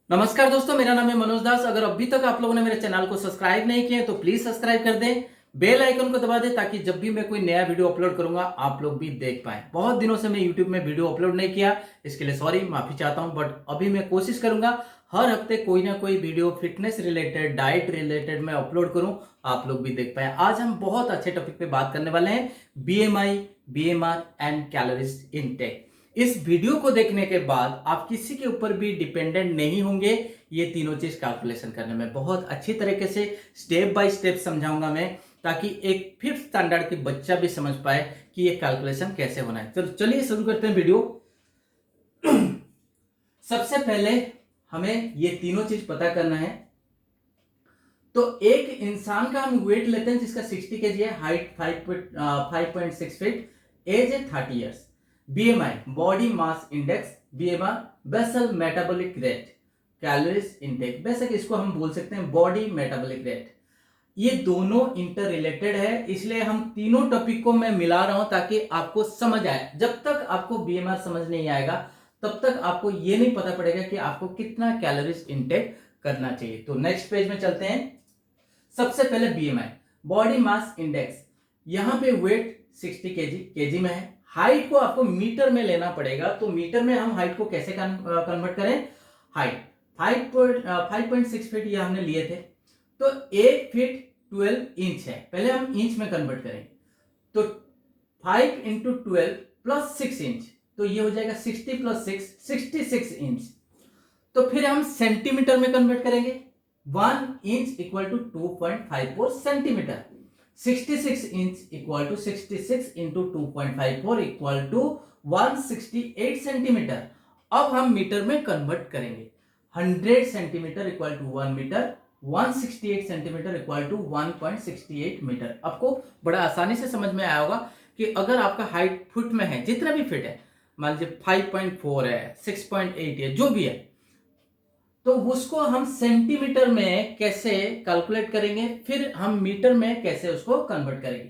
नमस्कार दोस्तों, मेरा नाम है मनोज दास। अगर अभी तक आप लोगों ने मेरे चैनल को सब्सक्राइब नहीं किया है तो प्लीज सब्सक्राइब कर दें, बेल आइकन को दबा दें ताकि जब भी मैं कोई नया वीडियो अपलोड करूंगा आप लोग भी देख पाएं। बहुत दिनों से मैं यूट्यूब में वीडियो अपलोड नहीं किया, इसके लिए सॉरी, माफी चाहता हूं। बट अभी मैं कोशिश करूंगा हर हफ्ते कोई ना कोई video fitness related, diet related मैं अपलोड करूं, आप लोग भी देख पाए। आज हम बहुत अच्छे टॉपिक पे बात करने वाले हैं, BMI, BMR and calories intake. इस वीडियो को देखने के बाद आप किसी के ऊपर भी डिपेंडेंट नहीं होंगे। ये तीनों चीज कैलकुलेशन करने में बहुत अच्छी तरीके से स्टेप बाय स्टेप समझाऊंगा मैं, ताकि एक फिफ्थ स्टैंडर्ड की बच्चा भी समझ पाए कि ये कैलकुलेशन कैसे होना है। तो चलिए शुरू करते हैं वीडियो। सबसे पहले हमें ये तीनों चीज पता करना है। तो एक इंसान का हम वेट लेते हैं जिसका 60 kg है, हाइट 5.6 फीट, एज है 30 years. BMI body mass index, BMR basal metabolic rate, calories intake, basic इसको हम बोल सकते हैं बॉडी मेटाबॉलिक रेट। ये दोनों इंटर रिलेटेड है, इसलिए हम तीनों टॉपिक को मैं मिला रहा हूं ताकि आपको समझ आए। जब तक आपको बीएमआर समझ नहीं आएगा तब तक आपको ये नहीं पता पड़ेगा कि आपको कितना कैलोरीज इनटेक करना चाहिए। तो नेक्स्ट पेज में चलते हैं। सबसे पहले बीएमआई बॉडी मास इंडेक्स, यहां पे वेट 60 केजी में है। हाइट को आपको मीटर में लेना पड़ेगा, तो मीटर में हम हाइट को कैसे कन्वर्ट करें। हाइट 5.6 फीट ये हमने लिए थे, तो 1 फीट 12 इंच है। पहले हम इंच में कन्वर्ट करेंगे, तो 5 इंटू 12 प्लस 6 इंच, तो ये हो जाएगा 60 प्लस 6 66 इंच। तो फिर हम सेंटीमीटर में कन्वर्ट करेंगे, 1 inch equal to 2.54 centimetre. 66 inch equal to 66 into 2.54 equal to 168 centimetre. अब हम मीटर में कन्वर्ट करेंगे, 100 centimetre equal to 1 metre, 168 centimetre equal to 1.68 metre. आपको बड़ा आसानी से समझ में आया होगा कि अगर आपका हाइट फुट में है, जितना भी फिट है, मान लीजिए 5.4 है, 6.8 है, जो भी है, तो उसको हम सेंटीमीटर में कैसे कैलकुलेट करेंगे, फिर हम मीटर में कैसे उसको कन्वर्ट करेंगे।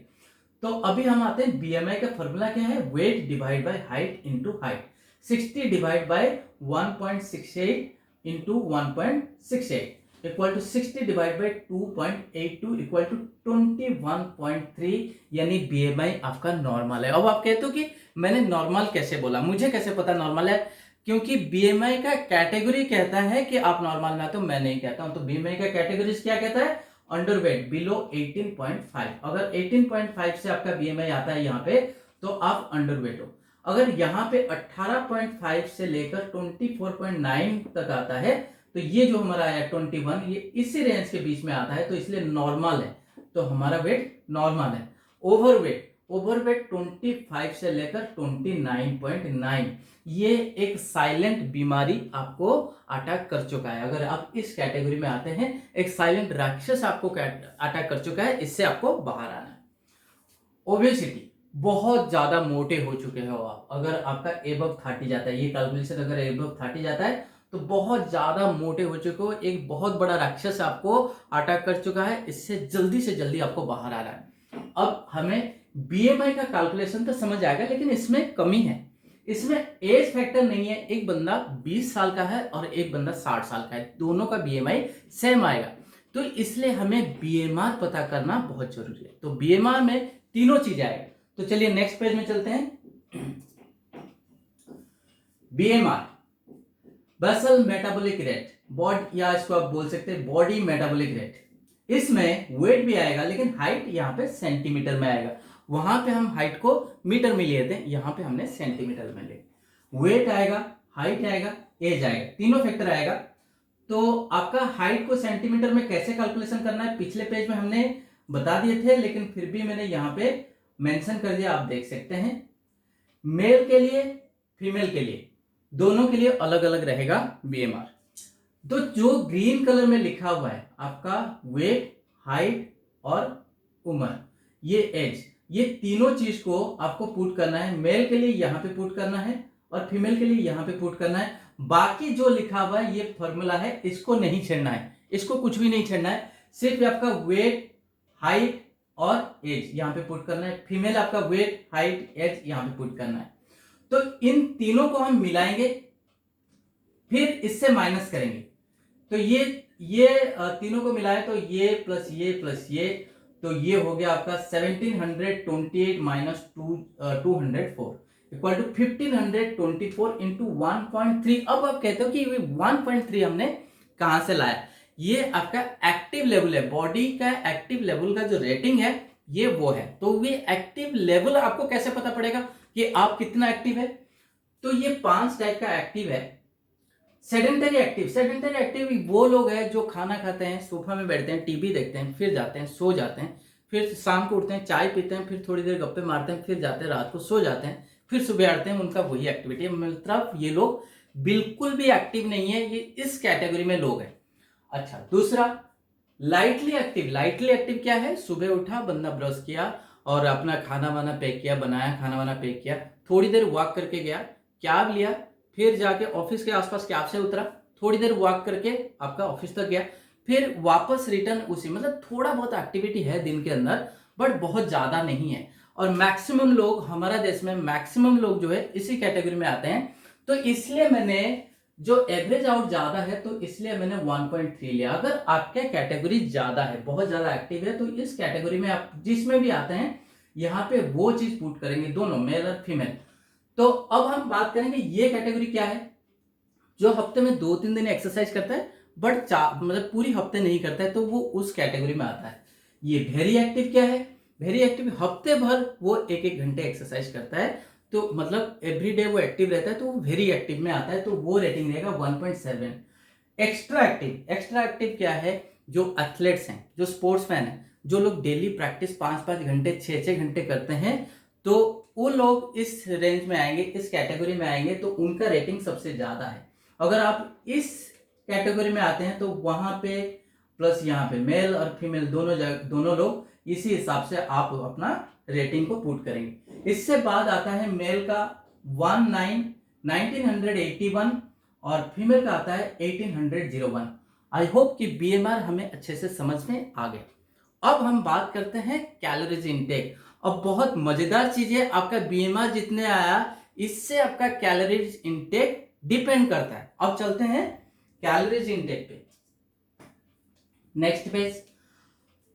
तो अभी हम आते हैं, बीएमआई का फॉर्मूला क्या है, weight divide by height into height. 60 divide by 1.68 into 1.68 equal to 60 divide by 2.82 equal to 21.3, यानी बीएमआई आपका नॉर्मल है। अब आप कहते हो कि मैंने नॉर्मल कैसे बोला, मुझे कैसे पता नॉर्मल है, क्योंकि बीएमआई का कैटेगरी कहता है कि आप नॉर्मल में, तो मैं नहीं कहता हूं। तो बीएमआई का कैटेगरी क्या कहता है, अंडरवेट बिलो 18.5। अगर 18.5 से आपका बीएमआई आता है यहाँ पे, तो आप अंडरवेट हो। अगर यहाँ पे 18.5 से लेकर 24.9 तक आता है, तो ये जो हमारा है 21, ये इसी रेंज के बीच में आता है, तो इसलिए नॉर्मल है, तो हमारा वेट नॉर्मल है। ओवरवेट 25 से लेकर 29.9, ये एक साइलेंट बीमारी आपको अटैक कर चुका है। अगर आप इस कैटेगरी में आते हैं, एक साइलेंट राक्षस आपको अटैक कर चुका है, इससे आपको बाहर आना है। ओबेसिटी, बहुत ज्यादा मोटे हो चुके हो आप। अगर आपका एबव 30 जाता है, ये कैलकुलेशन अगर एबव 30 जाता है तो बहुत ज्यादा मोटे हो चुके हो, एक बहुत बड़ा राक्षस आपको अटैक कर चुका है, इससे जल्दी से जल्दी आपको बाहर आना है। अब हमें बीएमआई का कैलकुलेशन तो समझ आएगा, लेकिन इसमें कमी है, इसमें एज फैक्टर नहीं है। एक बंदा 20 साल का है और एक बंदा 60 साल का है, दोनों का बीएमआई सेम आएगा, तो इसलिए हमें बीएमआर पता करना बहुत जरूरी है। तो बीएमआर में तीनों चीज आएगा। तो चलिए नेक्स्ट पेज में चलते हैं। BMR basal metabolic rate, body, या इसको आप बोल सकते हैं बॉडी मेटाबॉलिक रेट। इसमें वेट भी आएगा, लेकिन हाइट यहाँ पे सेंटीमीटर में आएगा। वहां पे हम हाइट को मीटर में लिए थे, यहां पे हमने सेंटीमीटर में ले। वेट आएगा, हाइट आएगा, एज आएगा, तीनों फैक्टर आएगा। तो आपका हाइट को सेंटीमीटर में कैसे कैलकुलेशन करना है, पिछले पेज में हमने बता दिए थे, लेकिन फिर भी मैंने यहाँ पे मेंशन कर दिया, आप देख सकते हैं। मेल के लिए, फीमेल के लिए, दोनों के लिए अलग अलग रहेगा बीएमआर। तो जो ग्रीन कलर में लिखा हुआ है आपका वेट, हाइट और उम्र, ये एज, ये तीनों चीज को आपको पुट करना है। मेल के लिए यहां पे पुट करना है और फीमेल के लिए यहां पे पुट करना है। बाकी जो लिखा हुआ है ये फॉर्मूला है, इसको नहीं छेड़ना है, इसको कुछ भी नहीं छेड़ना है। सिर्फ आपका वेट, हाइट और एज यहां पे पुट करना है। फीमेल आपका वेट, हाइट, एज यहां पे पुट करना है। तो इन तीनों को हम मिलाएंगे, फिर इससे माइनस करेंगे। तो ये तीनों को मिलाए तो ये प्लस ये, तो ये हो गया आपका 1728 माइनस 204 इक्वल टू 1524 इंटू 1.3। अब आप कहते हो कि 1.3 हमने कहां से लाया? ये आपका एक्टिव लेवल है, बॉडी का एक्टिव लेवल का जो रेटिंग है ये वो है। तो ये एक्टिव लेवल आपको कैसे पता पड़ेगा कि आप कितना एक्टिव है? तो ये 5 टाइप का एक्टिव है। सेडेंटरी एक्टिव वो लोग हैं जो खाना खाते हैं, सोफा में बैठते हैं, टीवी देखते हैं, फिर जाते हैं, सो जाते हैं, फिर शाम को उठते हैं, चाय पीते हैं, फिर थोड़ी देर गप्पे मारते हैं, फिर जाते हैं, रात को सो जाते हैं, फिर सुबह उठते हैं। उनका वही एक्टिविटी है। मतलब ये लोग बिल्कुल भी एक्टिव नहीं है, ये इस कैटेगरी में लोग हैं। अच्छा, दूसरा लाइटली एक्टिव क्या है? सुबह उठा, बंदा ब्रश किया और अपना खाना वाना पैक किया, बनाया, खाना वाना पैक किया, थोड़ी देर वॉक करके गया, कैब लिया, फिर जाके ऑफिस के आसपास कैब से उतरा, थोड़ी देर वॉक करके आपका ऑफिस तक गया, फिर वापस रिटर्न उसी। मतलब थोड़ा बहुत एक्टिविटी है दिन के अंदर, बट बहुत ज्यादा नहीं है। और मैक्सिमम लोग हमारा देश में, मैक्सिमम लोग जो है इसी कैटेगरी में आते हैं। तो इसलिए मैंने जो एवरेज आउट ज्यादा है तो इसलिए मैंने 1.3 लिया। अगर आपका कैटेगरी ज्यादा है, बहुत ज्यादा एक्टिव है, तो इस कैटेगरी में आप जिसमें भी आते हैं यहाँ पे वो चीज पुट करेंगे, दोनों मेल और फीमेल। तो अब हम बात करेंगे ये कैटेगरी क्या है? जो हफ्ते में 2-3 दिन एक्सरसाइज करता है बट मतलब पूरी हफ्ते नहीं करता है, तो वो उस कैटेगरी में आता है। ये वेरी एक्टिव क्या है? वेरी एक्टिव हफ्ते भर वो 1-1 घंटे एक्सरसाइज करता है, तो मतलब एवरी डे वो एक्टिव रहता है, तो वो वेरी एक्टिव में आता है, तो वो रेटिंग रहेगा 1.7। एक्स्ट्रा एक्टिव क्या है? जो एथलेट्स हैं, जो स्पोर्ट्स मैन है, जो लोग डेली प्रैक्टिस 5-5 घंटे 6-6 घंटे करते हैं, तो वो लोग इस रेंज में आएंगे, इस कैटेगरी में आएंगे, तो उनका रेटिंग सबसे ज्यादा है। अगर आप इस कैटेगरी में आते हैं तो वहां पे प्लस यहाँ पे मेल और फीमेल दोनों लोग इसी हिसाब से आप अपना रेटिंग को पुट करेंगे। इससे बाद आता है मेल का 1981 और फीमेल का आता है 1801। आई होप कि बीएमआर हमें अच्छे से समझ में आ गया। अब हम बात करते हैं कैलोरीज इनटेक। अब बहुत मजेदार चीज है, आपका बीएमआर जितने आया इससे आपका कैलोरीज इनटेक डिपेंड करता है। अब चलते हैं कैलोरीज इनटेक पे, नेक्स्ट पेज।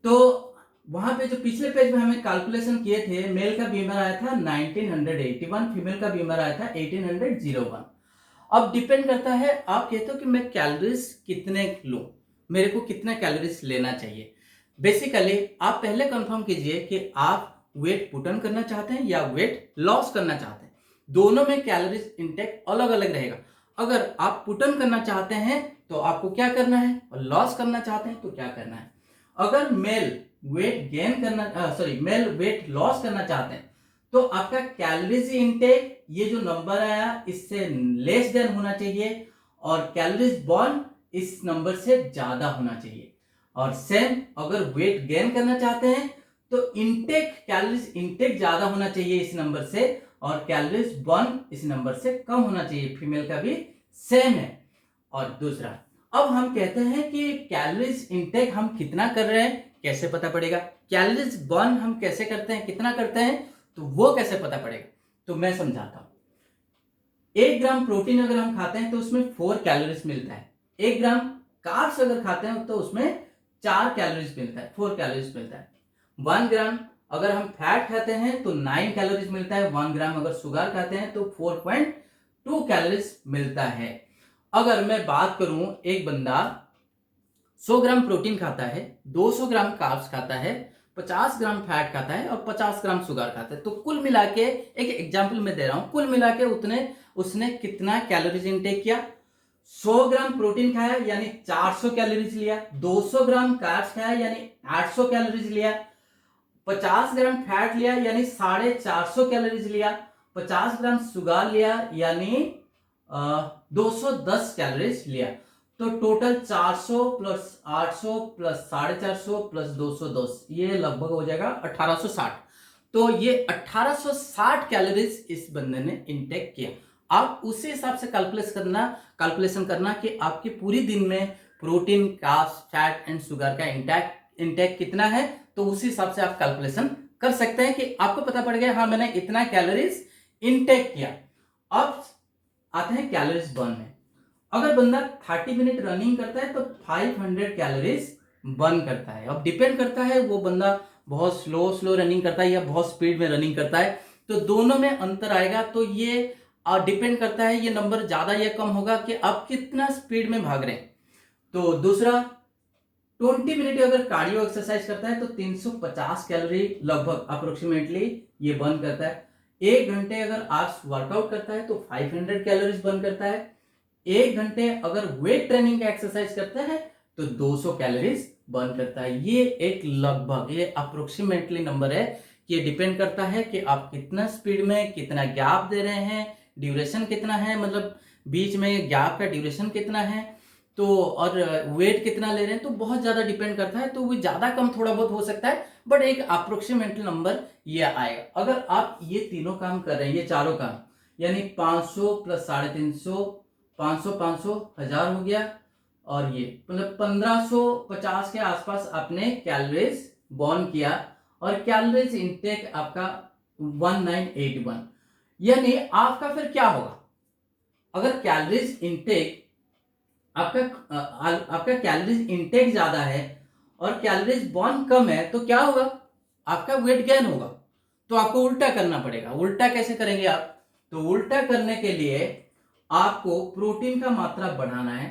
तो वहां पे जो पिछले पेज में हमें कैलकुलेशन किए थे, मेल का बीएमआर आया था 1981, फीमेल का बीएमआर आया था 1801। अब डिपेंड करता है, आप कहते हो कि मैं कैलोरीज कितने लूं, मेरे को कितना कैलोरीज लेना चाहिए। बेसिकली आप पहले कंफर्म कीजिए कि आप वेट पुट ऑन करना चाहते हैं या वेट लॉस करना चाहते हैं। दोनों में कैलोरीज इंटेक अलग अलग रहेगा। अगर आप पुट ऑन करना चाहते हैं तो आपको क्या करना है, और लॉस करना चाहते हैं तो क्या करना है। अगर मेल वेट लॉस करना चाहते हैं तो आपका कैलोरीज इंटेक, ये जो नंबर आया इससे लेस देन होना चाहिए, और कैलोरीज बर्न इस नंबर से ज्यादा होना चाहिए। और सेम अगर वेट गेन करना चाहते हैं तो कैलोरीज इंटेक ज्यादा होना चाहिए इस नंबर से, और कैलोरीज बर्न इस नंबर से कम होना चाहिए। फीमेल का भी सेम है। और दूसरा, अब हम कहते हैं कि कैलोरीज इंटेक हम कितना कर रहे हैं, कैसे पता पड़ेगा? कैलोरीज बर्न हम कैसे करते हैं, कितना करते हैं, तो वो कैसे पता पड़ेगा? तो मैं समझाता हूं। 1 ग्राम प्रोटीन अगर हम खाते हैं तो उसमें 4 कैलोरीज मिलता है। 1 ग्राम कार्ब्स अगर खाते हैं तो उसमें 4 कैलोरीज मिलता है, 4 कैलोरीज मिलता है। 1 ग्राम अगर हम फैट खाते हैं तो 9 कैलोरीज मिलता है। 1 ग्राम अगर शुगर खाते हैं तो 4.2 कैलोरीज मिलता है। अगर मैं बात करूं, एक बंदा 100 ग्राम प्रोटीन खाता है, 200 ग्राम कार्ब्स खाता है, 50 ग्राम फैट खाता है और 50 ग्राम शुगर खाता है, तो कुल मिला के, एक एग्जांपल मैं दे रहा हूं, कुल मिला के उसने कितना कैलोरीज इंटेक किया? 100 ग्राम प्रोटीन खाया यानी 400 कैलोरीज लिया, 200 ग्राम कार्ब्स खाया यानी 800 कैलोरीज लिया, 50 ग्राम फैट लिया यानी 450 कैलोरीज लिया, 50 ग्राम शुगर लिया यानी 210 कैलोरीज लिया। तो टोटल 400 प्लस 800 प्लस 450 प्लस 210, ये लगभग हो जाएगा 1860। तो ये 1860 कैलोरीज इस बंदे ने इंटेक किया। आप उसी हिसाब से कैलकुलेशन करना कि आपके पूरी दिन में protein, carbs, fat and sugar का इंटेक कितना है, तो उसी हिसाब से आप कैलकुलेशन कर सकते हैं कि आपको पता पड़ गया हाँ मैंने इतना कैलोरीज इंटेक किया। अब आते हैं कैलोरीज बर्न में। अगर बंदा 30 मिनट रनिंग करता है तो 500 कैलोरीज बर्न करता है। अब डिपेंड करता है वो बंदा बहुत स्लो रनिंग करता है या बहुत स्पीड में रनिंग करता है, तो दोनों में अंतर आएगा। तो ये डिपेंड करता है, ये नंबर ज्यादा या कम होगा कि आप कितना स्पीड में भाग रहे हैं। तो दूसरा, 20 मिनट अगर कार्डियो एक्सरसाइज करता है तो 350 कैलोरी लगभग अप्रोक्सीमेटली ये बर्न करता है। 1 घंटे अगर आप वर्कआउट करता है तो 500 कैलोरीज बर्न करता है। 1 घंटे अगर वेट ट्रेनिंग का एक्सरसाइज करता है तो 200 कैलोरीज बर्न करता है। ये एक लगभग, ये अप्रोक्सीमेटली नंबर है कि ये डिपेंड करता है कि आप कितना स्पीड में कितना गैप दे रहे हैं, ड्यूरेशन कितना है, मतलब बीच में गैप का ड्यूरेशन कितना है, तो और वेट कितना ले रहे हैं, तो बहुत ज्यादा डिपेंड करता है। तो वो ज्यादा कम थोड़ा बहुत हो सकता है, बट एक अप्रोक्सीमेटली नंबर ये आएगा। अगर आप ये तीनों काम कर रहे हैं, ये चारों काम, यानी 500 प्लस 350, 500 500 1000 हो गया, और ये मतलब 1550 के आसपास आपने कैलोरीज बर्न किया, और कैलोरीज इनटेक आपका 1981। यानी आपका फिर क्या होगा, अगर कैलोरीज इनटेक आपका कैलोरीज इनटेक ज्यादा है और कैलोरीज बर्न कम है, तो क्या होगा, आपका वेट गेन होगा। तो आपको उल्टा करना पड़ेगा। उल्टा कैसे करेंगे आप, तो उल्टा करने के लिए आपको प्रोटीन का मात्रा बढ़ाना है,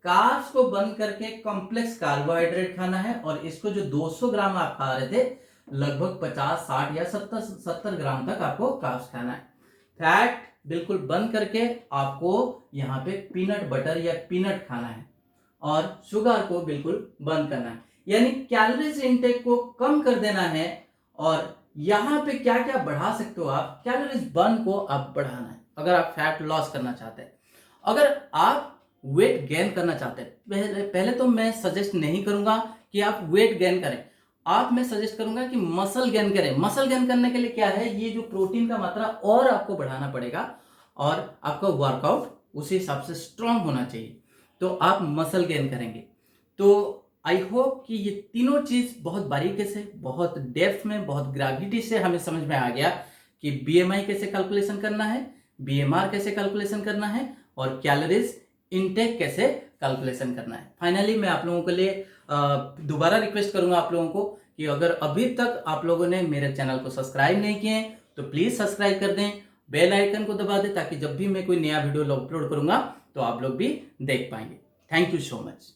कार्ब्स को बंद करके कॉम्प्लेक्स कार्बोहाइड्रेट खाना है, और इसको जो 200 ग्राम आप खा रहे थे, लगभग 50 60 या 70 ग्राम तक आपको कार्ब्स खाना है। फैट बिल्कुल बंद करके आपको यहाँ पे पीनट बटर या पीनट खाना है, और शुगर को बिल्कुल बंद करना है। यानी कैलोरीज इनटेक को कम कर देना है, और यहाँ पे क्या क्या बढ़ा सकते हो आप, कैलोरीज बर्न को आप बढ़ाना है अगर आप फैट लॉस करना चाहते हैं। अगर आप वेट गेन करना चाहते हैं, पहले तो मैं सजेस्ट नहीं करूंगा कि आप वेट गेन करें, मैं सजेस्ट करूंगा कि मसल गेन करें। मसल गेन करने के लिए क्या है, ये जो प्रोटीन का मात्रा और आपको बढ़ाना पड़ेगा, और आपका वर्कआउट उसी हिसाब से स्ट्रांग होना चाहिए, तो आप मसल गेन करेंगे। तो आई होप कि ये तीनों चीज बहुत बारीकी से, बहुत डेप्थ में, बहुत ग्रेविटी से हमें समझ में आ गया कि बीएमआई कैसे कैलकुलेशन करना है, बीएमआर कैसे कैलकुलेशन करना है, और कैलोरीज इनटेक कैसे कैलकुलेशन करना है। फाइनली मैं आप लोगों के लिए दोबारा रिक्वेस्ट करूंगा आप लोगों को कि अगर अभी तक आप लोगों ने मेरे चैनल को सब्सक्राइब नहीं किए तो प्लीज सब्सक्राइब कर दें, बेल आइकन को दबा दें, ताकि जब भी मैं कोई नया वीडियो अपलोड करूंगा तो आप लोग भी देख पाएंगे। Thank you so much.